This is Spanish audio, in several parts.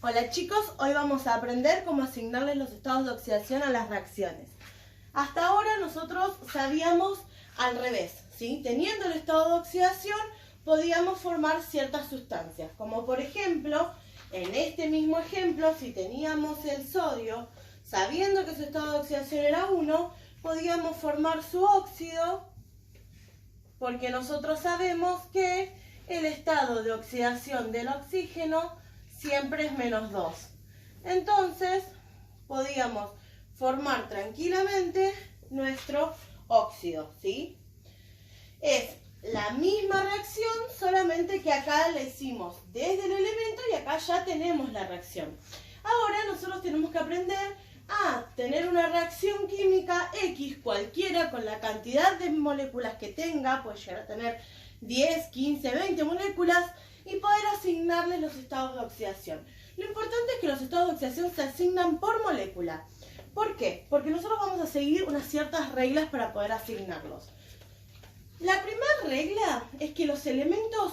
Hola chicos, hoy vamos a aprender cómo asignarles los estados de oxidación a las reacciones. Hasta ahora nosotros sabíamos al revés, ¿sí? Teniendo el estado de oxidación podíamos formar ciertas sustancias, como por ejemplo, en este mismo ejemplo, si teníamos el sodio, sabiendo que su estado de oxidación era 1, podíamos formar su óxido, porque nosotros sabemos que el estado de oxidación del oxígeno siempre es -2. Entonces, podíamos formar tranquilamente nuestro óxido, ¿sí? Es la misma reacción, solamente que acá la hicimos desde el elemento y acá ya tenemos la reacción. Ahora nosotros tenemos que aprender a tener una reacción química X cualquiera con la cantidad de moléculas que tenga, puede llegar a tener 10, 15, 20 moléculas, y poder asignarles los estados de oxidación. Lo importante es que los estados de oxidación se asignan por molécula. ¿Por qué? Porque nosotros vamos a seguir unas ciertas reglas para poder asignarlos. La primera regla es que los elementos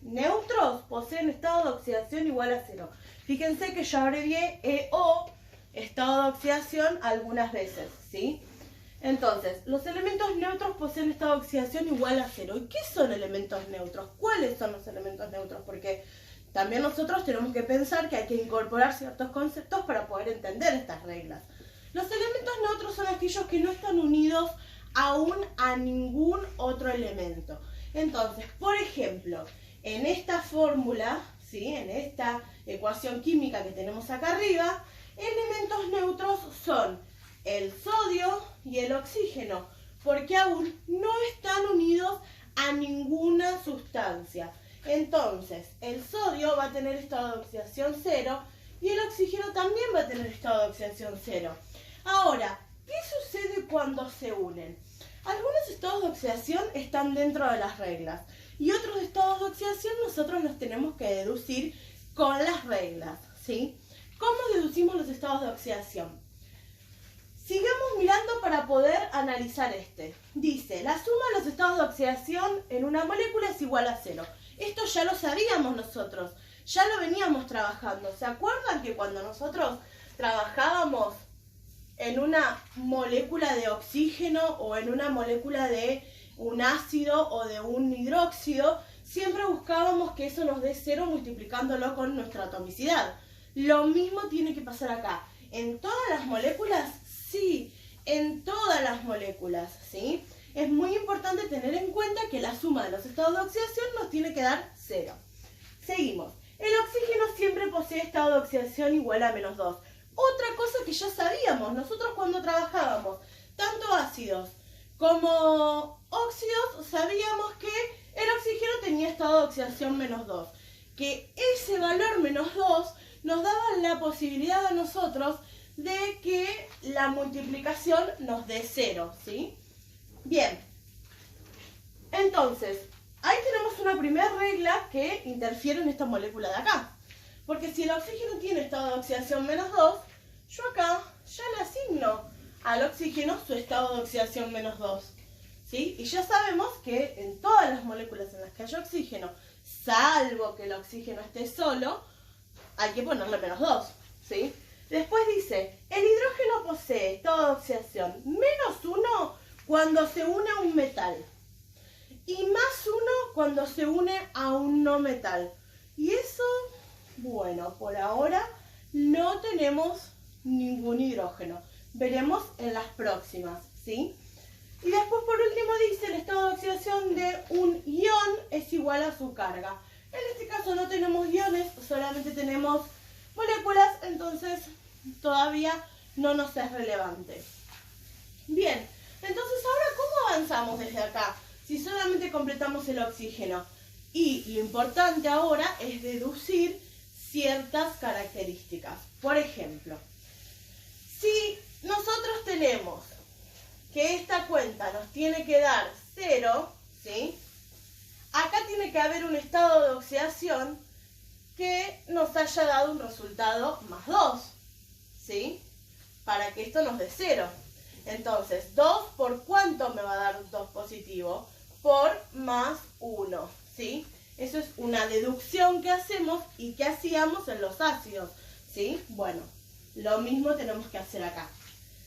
neutros poseen estado de oxidación igual a 0. Fíjense que yo abrevié EO, estado de oxidación, algunas veces, ¿sí? Entonces, los elementos neutros poseen estado de oxidación igual a 0. ¿Y qué son elementos neutros? ¿Cuáles son los elementos neutros? Porque también nosotros tenemos que pensar que hay que incorporar ciertos conceptos para poder entender estas reglas. Los elementos neutros son aquellos que no están unidos aún a ningún otro elemento. Entonces, por ejemplo, en esta fórmula, ¿sí? En esta ecuación química que tenemos acá arriba, elementos neutros son el sodio y el oxígeno, porque aún no están unidos a ninguna sustancia. Entonces, el sodio va a tener estado de oxidación 0 y el oxígeno también va a tener estado de oxidación 0. Ahora, ¿qué sucede cuando se unen? Algunos estados de oxidación están dentro de las reglas y otros estados de oxidación nosotros los tenemos que deducir con las reglas, ¿sí? ¿Cómo deducimos los estados de oxidación? Sigamos mirando para poder analizar este. Dice, la suma de los estados de oxidación en una molécula es igual a 0. Esto ya lo sabíamos nosotros, ya lo veníamos trabajando. ¿Se acuerdan que cuando nosotros trabajábamos en una molécula de oxígeno o en una molécula de un ácido o de un hidróxido, siempre buscábamos que eso nos dé 0 multiplicándolo con nuestra atomicidad? Lo mismo tiene que pasar acá. ¿En todas las moléculas? Sí, en todas las moléculas, ¿sí? Es muy importante tener en cuenta que la suma de los estados de oxidación nos tiene que dar 0. Seguimos. El oxígeno siempre posee estado de oxidación igual a -2. Otra cosa que ya sabíamos, nosotros cuando trabajábamos tanto ácidos como óxidos, sabíamos que el oxígeno tenía estado de oxidación -2. Que ese valor -2 nos daba la posibilidad a nosotros de que la multiplicación nos dé 0, ¿sí? Bien, entonces, ahí tenemos una primera regla que interfiere en esta molécula de acá. Porque si el oxígeno tiene estado de oxidación -2, yo acá ya le asigno al oxígeno su estado de oxidación -2, ¿sí? Y ya sabemos que en todas las moléculas en las que haya oxígeno, salvo que el oxígeno esté solo, hay que ponerle -2, ¿sí? Después dice, el hidrógeno posee estado de oxidación -1 cuando se une a un metal y +1 cuando se une a un no metal. Y eso, bueno, por ahora no tenemos ningún hidrógeno. Veremos en las próximas, ¿sí? Y después por último dice, el estado de oxidación de un ion es igual a su carga. En este caso no tenemos iones, solamente tenemos moléculas, entonces todavía no nos es relevante. Bien, entonces ahora ¿cómo avanzamos desde acá? Si solamente completamos el oxígeno. Y lo importante ahora es deducir ciertas características. Por ejemplo, si nosotros tenemos que esta cuenta nos tiene que dar 0, ¿sí? Acá tiene que haber un estado de oxidación que nos haya dado un resultado +2, ¿sí? Para que esto nos dé 0. Entonces, 2 por ¿cuánto me va a dar 2 positivo? Por +1, ¿sí? Eso es una deducción que hacemos y que hacíamos en los ácidos. ¿sí? Bueno, lo mismo tenemos que hacer acá.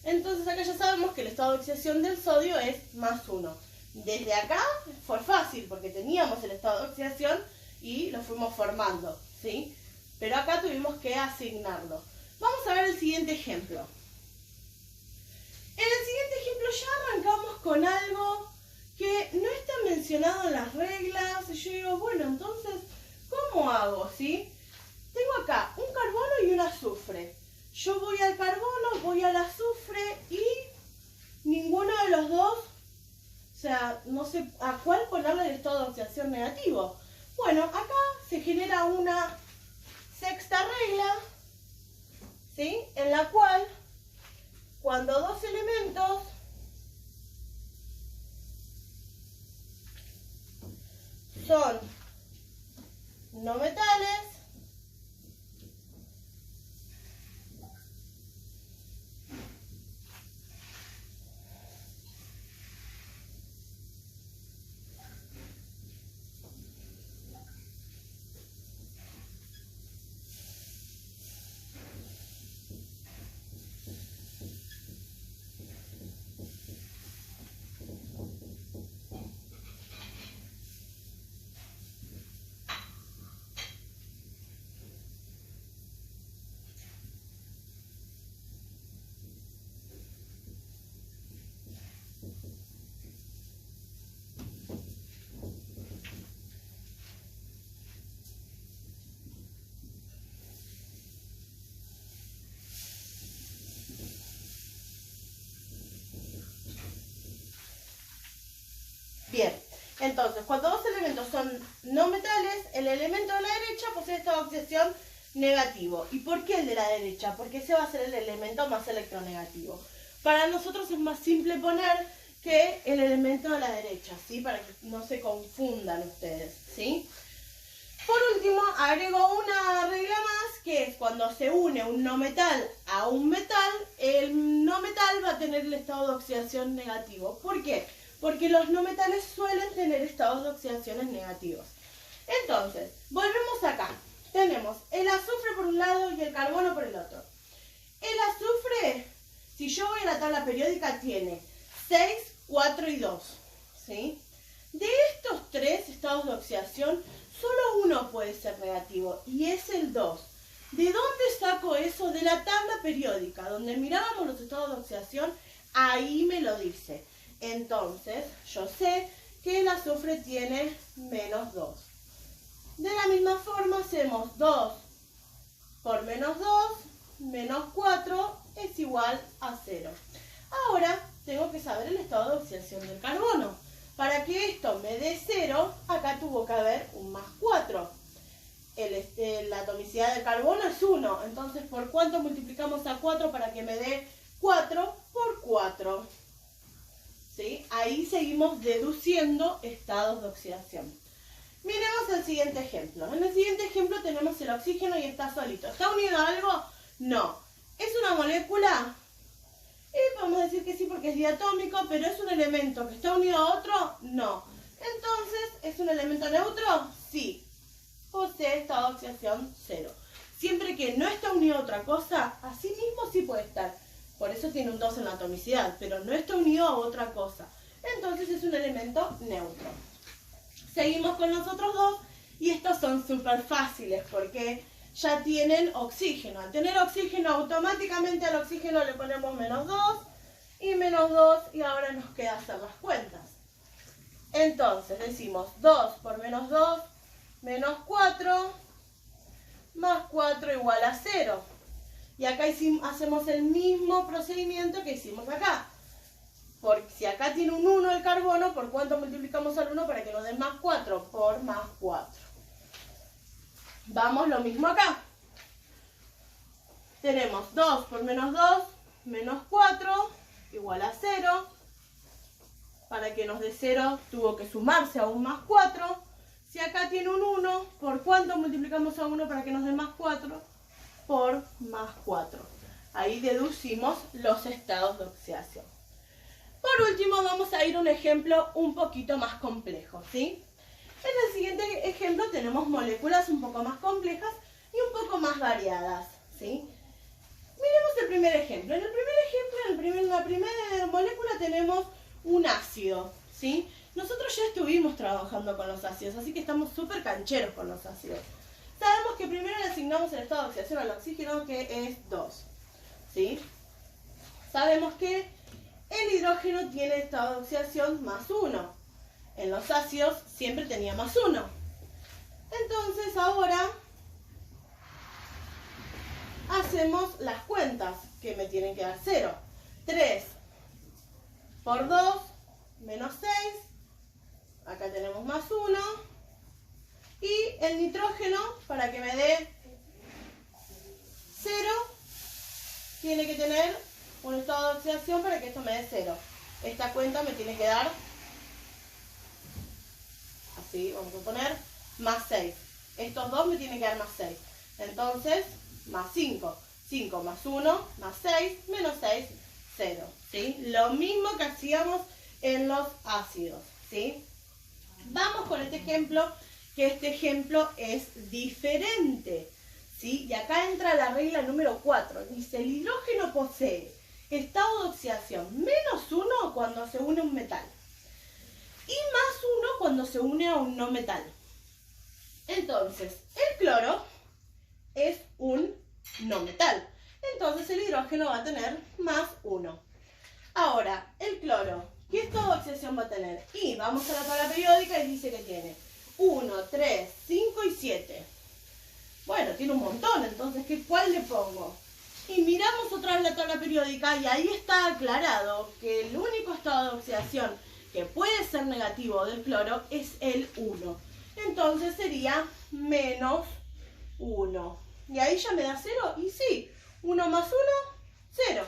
Entonces acá ya sabemos que el estado de oxidación del sodio es +1. Desde acá fue fácil porque teníamos el estado de oxidación y lo fuimos formando, ¿sí? Pero acá tuvimos que asignarlo. Vamos a ver el siguiente ejemplo. En el siguiente ejemplo ya arrancamos con algo que no está mencionado en las reglas. Yo digo, bueno, entonces, ¿cómo hago? ¿Sí? Tengo acá un carbono y un azufre. Yo voy al carbono, voy al azufre y ninguno de los dos, o sea, no sé a cuál ponerle el estado de oxidación negativo. Bueno, acá se genera una sexta regla, ¿sí? En la cual, cuando dos elementos son no metales, bien, entonces cuando dos elementos son no metales, el elemento de la derecha posee estado de oxidación negativo. ¿Y por qué el de la derecha? Porque ese va a ser el elemento más electronegativo. Para nosotros es más simple poner que el elemento de la derecha, ¿sí? Para que no se confundan ustedes, ¿sí? Por último, agrego una regla más, que es cuando se une un no metal a un metal, el no metal va a tener el estado de oxidación negativo. ¿Por qué? Porque los no metales suelen tener estados de oxidaciones negativos. Entonces, volvemos acá. Tenemos el azufre por un lado y el carbono por el otro. El azufre, si yo voy a la tabla periódica, tiene 6, 4 y 2. ¿Sí? De estos tres estados de oxidación, solo uno puede ser negativo y es el 2. ¿De dónde saco eso? De la tabla periódica, donde mirábamos los estados de oxidación, ahí me lo dice. Entonces, yo sé que el azufre tiene -2. De la misma forma, hacemos 2 por -2, -4 es igual a 0. Ahora, tengo que saber el estado de oxidación del carbono. Para que esto me dé 0, acá tuvo que haber un +4. La atomicidad del carbono es 1. Entonces, ¿por cuánto multiplicamos a 4 para que me dé 4? Por 4. ¿Sí? Ahí seguimos deduciendo estados de oxidación. Miremos el siguiente ejemplo. En el siguiente ejemplo tenemos el oxígeno y está solito. ¿Está unido a algo? No. ¿Es una molécula? Y podemos decir que sí porque es diatómico, pero ¿es un elemento que está unido a otro? No. Entonces, ¿es un elemento neutro? Sí. Posee estado de oxidación 0. Siempre que no está unido a otra cosa, así mismo sí puede estar. Por eso tiene un 2 en la atomicidad, pero no está unido a otra cosa. Entonces es un elemento neutro. Seguimos con los otros dos y estos son súper fáciles porque ya tienen oxígeno. Al tener oxígeno, automáticamente al oxígeno le ponemos -2 y -2 y ahora nos queda hacer las cuentas. Entonces decimos 2 por -2, -4, más 4 igual a 0. Y acá hacemos el mismo procedimiento que hicimos acá. Porque si acá tiene un 1 el carbono, ¿por cuánto multiplicamos al 1 para que nos den +4? Por +4. Vamos lo mismo acá. Tenemos 2 por -2, -4, igual a 0. Para que nos dé 0 tuvo que sumarse a un +4. Si acá tiene un 1, ¿por cuánto multiplicamos a 1 para que nos dé +4? Por +4. Ahí deducimos los estados de oxidación. Por último, vamos a ir a un ejemplo un poquito más complejo, ¿sí? En el siguiente ejemplo tenemos moléculas un poco más complejas y un poco más variadas, ¿sí? primer ejemplo. En el primer ejemplo, en la primera molécula tenemos un ácido, ¿sí? Nosotros ya estuvimos trabajando con los ácidos, así que estamos súper cancheros con los ácidos. Sabemos que primero le asignamos el estado de oxidación al oxígeno, que es 2, ¿sí? Sabemos que el hidrógeno tiene estado de oxidación más 1. En los ácidos siempre tenía más 1. Entonces ahora hacemos las cuentas, que me tienen que dar 0. 3 por 2 menos 6. Acá tenemos más 1. Y el nitrógeno, para que me dé 0, tiene que tener un estado de oxidación para que esto me dé 0. Esta cuenta me tiene que dar, así, vamos a poner, más 6. Estos dos me tienen que dar más 6. Entonces, más 5. 5 más 1, más 6, menos 6, 0. ¿Sí? Lo mismo que hacíamos en los ácidos. ¿Sí? Vamos con este ejemplo, que este ejemplo es diferente. ¿Sí? Y acá entra la regla número 4. Dice, el hidrógeno posee estado de oxidación menos 1 cuando se une a un metal. Y más 1 cuando se une a un no metal. Entonces, el cloro es un no metal. Entonces el hidrógeno va a tener más 1. Ahora, el cloro, ¿qué estado de oxidación va a tener? Y vamos a la tabla periódica y dice que tiene 1, 3, 5 y 7. Bueno, tiene un montón, entonces ¿cuál le pongo? Y miramos otra vez la tabla periódica y ahí está aclarado que el único estado de oxidación que puede ser negativo del cloro es el 1. Entonces sería menos 1. Y ahí ya me da 0. Y sí, 1 más 1, 0.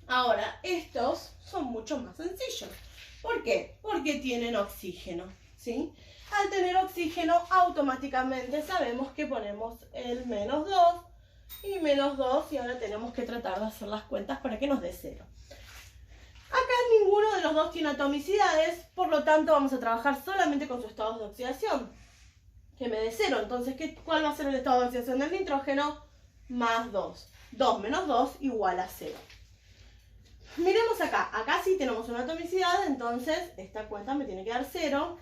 Ahora, estos son mucho más sencillos. ¿Por qué? Porque tienen oxígeno, ¿sí? Al tener oxígeno, automáticamente sabemos que ponemos el menos 2 y menos 2. Y ahora tenemos que tratar de hacer las cuentas para que nos dé 0. Acá ninguno de los dos tiene atomicidades, por lo tanto vamos a trabajar solamente con sus estados de oxidación, que me dé 0. Entonces, ¿cuál va a ser el estado de oxidación del nitrógeno? Más 2. 2 menos 2 igual a 0. Miremos acá. Acá sí tenemos una atomicidad, entonces esta cuenta me tiene que dar 0.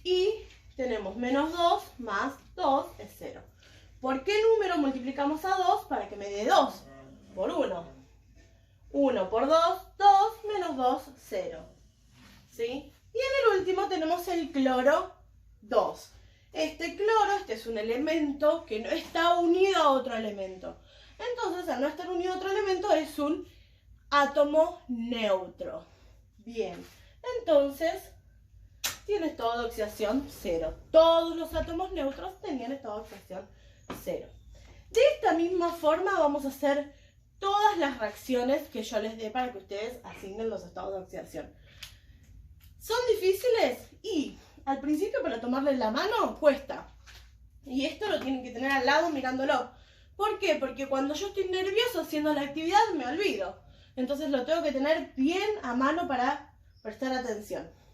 Y tenemos menos 2 más 2 es 0. ¿Por qué número multiplicamos a 2? Para que me dé 2 por 1. 1 por 2, 2 menos 2, 0. ¿Sí? Y en el último tenemos el cloro 2. Este cloro, es un elemento que no está unido a otro elemento. Entonces, al no estar unido a otro elemento, es un átomo neutro. Bien, entonces, tiene estado de oxidación 0. Todos los átomos neutros tenían estado de oxidación 0. De esta misma forma vamos a hacer todas las reacciones que yo les dé para que ustedes asignen los estados de oxidación. ¿Son difíciles? Y al principio, para tomarle la mano cuesta. Y esto lo tienen que tener al lado mirándolo. ¿Por qué? Porque cuando yo estoy nervioso haciendo la actividad me olvido. Entonces lo tengo que tener bien a mano para prestar atención.